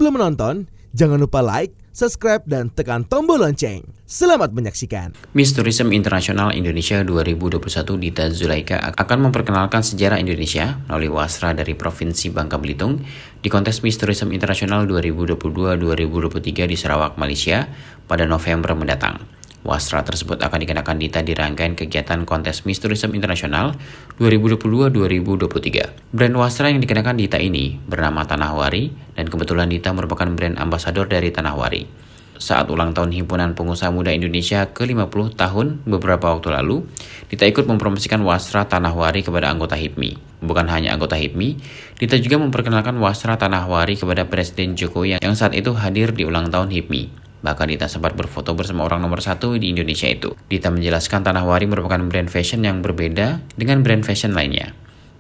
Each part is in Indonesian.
Sebelum menonton, jangan lupa like, subscribe, dan tekan tombol lonceng. Selamat menyaksikan. Miss Tourism Internasional Indonesia 2021 Dita Zulaika akan memperkenalkan sejarah Indonesia melalui wasra dari Provinsi Bangka Belitung di kontes Miss Tourism Internasional 2022-2023 di Sarawak, Malaysia pada November mendatang. Wasra tersebut akan dikenakan Dita di rangkaian kegiatan kontes Miss Tourism Internasional 2022-2023. Brand wasra yang dikenakan Dita ini bernama Tanahwari dan kebetulan Dita merupakan brand ambasador dari Tanahwari. Saat ulang tahun Himpunan Pengusaha Muda Indonesia ke-50 tahun beberapa waktu lalu, Dita ikut mempromosikan wasra Tanahwari kepada anggota HIPMI. Bukan hanya anggota HIPMI, Dita juga memperkenalkan wasra Tanahwari kepada Presiden Jokowi yang saat itu hadir di ulang tahun HIPMI. Bahkan Dita sempat berfoto bersama orang nomor 1 di Indonesia itu. Dita menjelaskan Tanahwari merupakan brand fashion yang berbeda dengan brand fashion lainnya.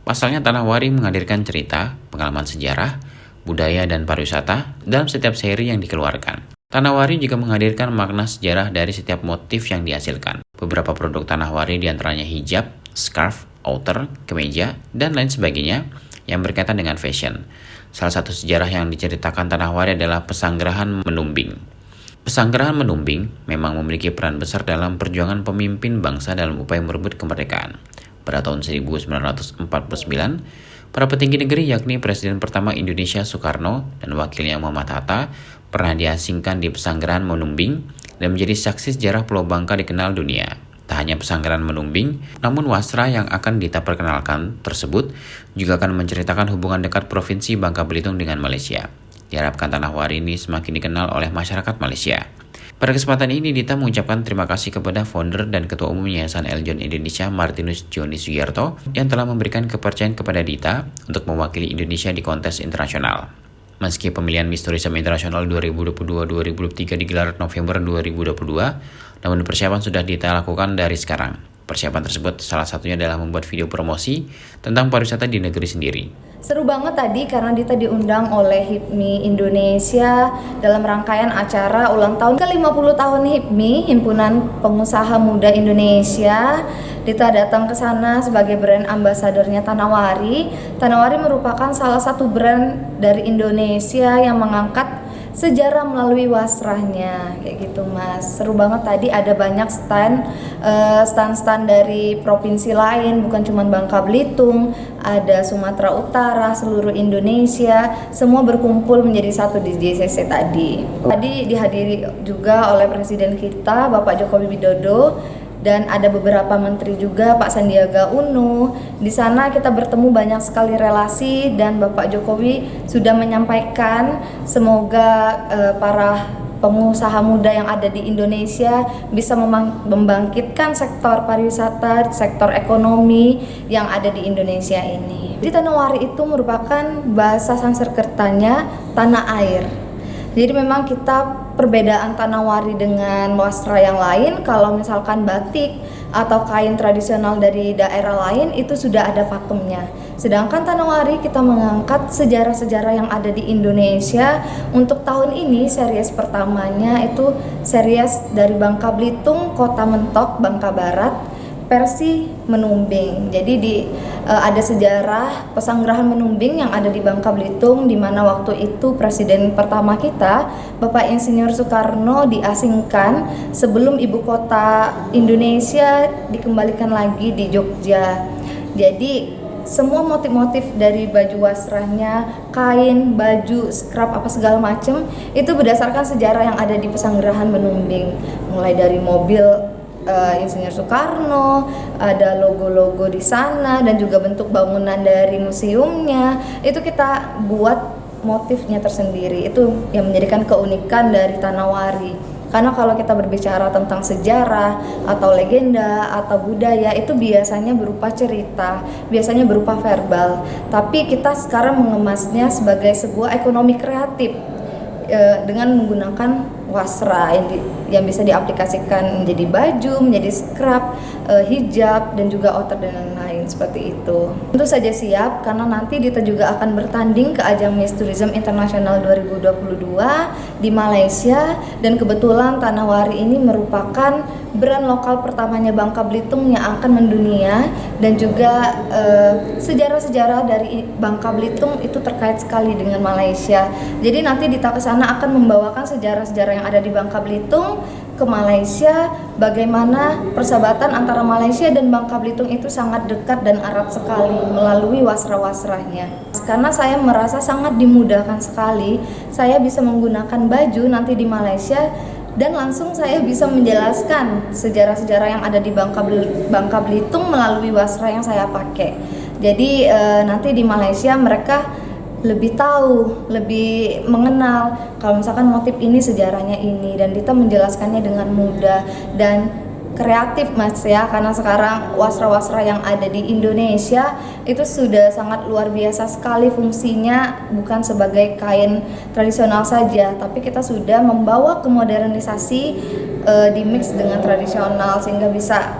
Pasalnya Tanahwari menghadirkan cerita, pengalaman sejarah, budaya, dan pariwisata dalam setiap seri yang dikeluarkan. Tanahwari juga menghadirkan makna sejarah dari setiap motif yang dihasilkan. Beberapa produk Tanahwari diantaranya hijab, scarf, outer, kemeja, dan lain sebagainya yang berkaitan dengan fashion. Salah satu sejarah yang diceritakan Tanahwari adalah Pesanggerahan Menumbing. Pesanggerahan Menumbing memang memiliki peran besar dalam perjuangan pemimpin bangsa dalam upaya merebut kemerdekaan. Pada tahun 1949, para petinggi negeri yakni Presiden pertama Indonesia Soekarno dan wakilnya Muhammad Hatta pernah diasingkan di Pesanggerahan Menumbing dan menjadi saksi sejarah Pulau Bangka dikenal dunia. Tak hanya Pesanggerahan Menumbing, namun wasra yang akan Dita perkenalkan tersebut juga akan menceritakan hubungan dekat Provinsi Bangka Belitung dengan Malaysia. Diharapkan Tanahwari ini semakin dikenal oleh masyarakat Malaysia. Pada kesempatan ini, Dita mengucapkan terima kasih kepada founder dan Ketua Umum Yayasan Eljon Indonesia Martinus Joni Sugierto yang telah memberikan kepercayaan kepada Dita untuk mewakili Indonesia di kontes internasional. Meski pemilihan Miss Tourism Internasional 2022-2023 digelar November 2022, namun persiapan sudah Dita lakukan dari sekarang. Persiapan tersebut salah satunya adalah membuat video promosi tentang pariwisata di negeri sendiri. Seru banget tadi karena Dita diundang oleh HIPMI Indonesia dalam rangkaian acara ulang tahun ke-50 tahun HIPMI, Himpunan Pengusaha Muda Indonesia. Dita datang ke sana sebagai brand ambasadornya Tanahwari. Tanahwari merupakan salah satu brand dari Indonesia yang mengangkat sejarah melalui wasrahnya, kayak gitu Mas. Seru banget tadi, ada banyak stand dari provinsi lain, bukan cuma Bangka Belitung, ada Sumatera Utara, seluruh Indonesia, semua berkumpul menjadi satu di JCC tadi. Tadi dihadiri juga oleh Presiden kita, Bapak Joko Widodo, dan ada beberapa menteri juga, Pak Sandiaga Uno. Di sana kita bertemu banyak sekali relasi dan Bapak Jokowi sudah menyampaikan semoga para pengusaha muda yang ada di Indonesia bisa membangkitkan sektor pariwisata, sektor ekonomi yang ada di Indonesia ini. Di Tanahwari itu merupakan bahasa Sanskertanya tanah air. Jadi memang kita perbedaan Tanahwari dengan wasra yang lain, kalau misalkan batik atau kain tradisional dari daerah lain itu sudah ada pakemnya. Sedangkan Tanahwari kita mengangkat sejarah-sejarah yang ada di Indonesia. Untuk tahun ini series pertamanya itu series dari Bangka Belitung, Kota Mentok, Bangka Barat, versi Menumbing. Jadi ada sejarah Pesanggerahan Menumbing yang ada di Bangka Belitung, di mana waktu itu presiden pertama kita Bapak Insinyur Soekarno diasingkan sebelum ibu kota Indonesia dikembalikan lagi di Jogja. Jadi semua motif-motif dari baju wasrahnya, kain, baju, scrap, apa segala macam itu berdasarkan sejarah yang ada di Pesanggerahan Menumbing. Mulai dari mobil Insinyur Soekarno, ada logo-logo di sana dan juga bentuk bangunan dari museumnya. Itu kita buat motifnya tersendiri. Itu yang menjadikan keunikan dari Tanahwari. Karena kalau kita berbicara tentang sejarah atau legenda atau budaya itu biasanya berupa cerita, biasanya berupa verbal. Tapi kita sekarang mengemasnya sebagai sebuah ekonomi kreatif dengan menggunakan wasra yang bisa diaplikasikan menjadi baju, menjadi scrap, hijab, dan juga outer dan lain-lain seperti itu. Tentu saja siap karena nanti Dita juga akan bertanding ke ajang Miss Tourism Internasional 2022 di Malaysia, dan kebetulan Tanahwari ini merupakan brand lokal pertamanya Bangka Belitung yang akan mendunia, dan juga sejarah-sejarah dari Bangka Belitung itu terkait sekali dengan Malaysia. Jadi nanti Dita kesana akan membawakan sejarah-sejarah yang ada di Bangka Belitung ke Malaysia, bagaimana persahabatan antara Malaysia dan Bangka Belitung itu sangat dekat dan erat sekali melalui wasra-wasranya. Karena saya merasa sangat dimudahkan sekali, saya bisa menggunakan baju nanti di Malaysia dan langsung saya bisa menjelaskan sejarah-sejarah yang ada di Bangka Belitung melalui wasra yang saya pakai. Jadi nanti di Malaysia mereka lebih tahu, lebih mengenal kalau misalkan motif ini sejarahnya ini, dan Dita menjelaskannya dengan mudah dan kreatif Mas ya, karena sekarang wasra-wasra yang ada di Indonesia itu sudah sangat luar biasa sekali fungsinya, bukan sebagai kain tradisional saja, tapi kita sudah membawa ke modernisasi di mix dengan tradisional sehingga bisa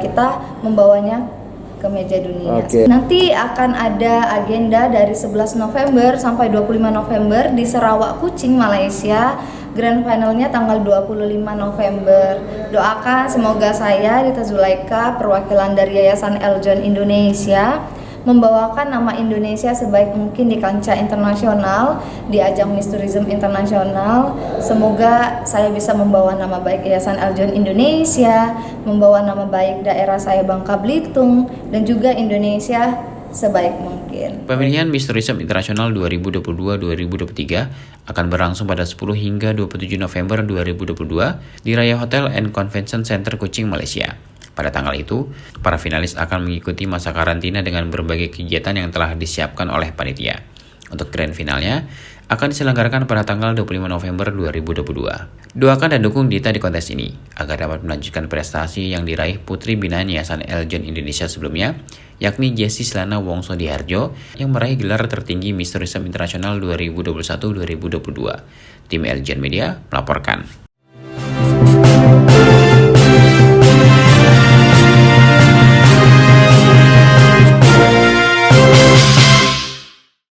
kita membawanya ke meja dunia. Nanti akan ada agenda dari 11 November sampai 25 November di Sarawak, Kuching, Malaysia. Grand finalnya tanggal 25 November. Doakan semoga saya, Dita Zulaika, perwakilan dari Yayasan Eljon Indonesia, membawakan nama Indonesia sebaik mungkin di kancah internasional, di ajang Miss Tourism Internasional. Semoga saya bisa membawa nama baik Yayasan Eljon Indonesia, membawa nama baik daerah saya Bangka Belitung, dan juga Indonesia sebaik mungkin. Pemilihan Miss Tourism Internasional 2022-2023 akan berlangsung pada 10 hingga 27 November 2022 di Raya Hotel and Convention Center Kuching, Malaysia. Pada tanggal itu, para finalis akan mengikuti masa karantina dengan berbagai kegiatan yang telah disiapkan oleh panitia. Untuk grand finalnya akan diselenggarakan pada tanggal 25 November 2022. Doakan dan dukung Dita di kontes ini agar dapat melanjutkan prestasi yang diraih Putri Binaan Yayasan Eljon Indonesia sebelumnya, yakni Jessie Slana Wongso Diharjo yang meraih gelar tertinggi Miss Tourism Internasional 2021-2022. Tim Eljon Media melaporkan.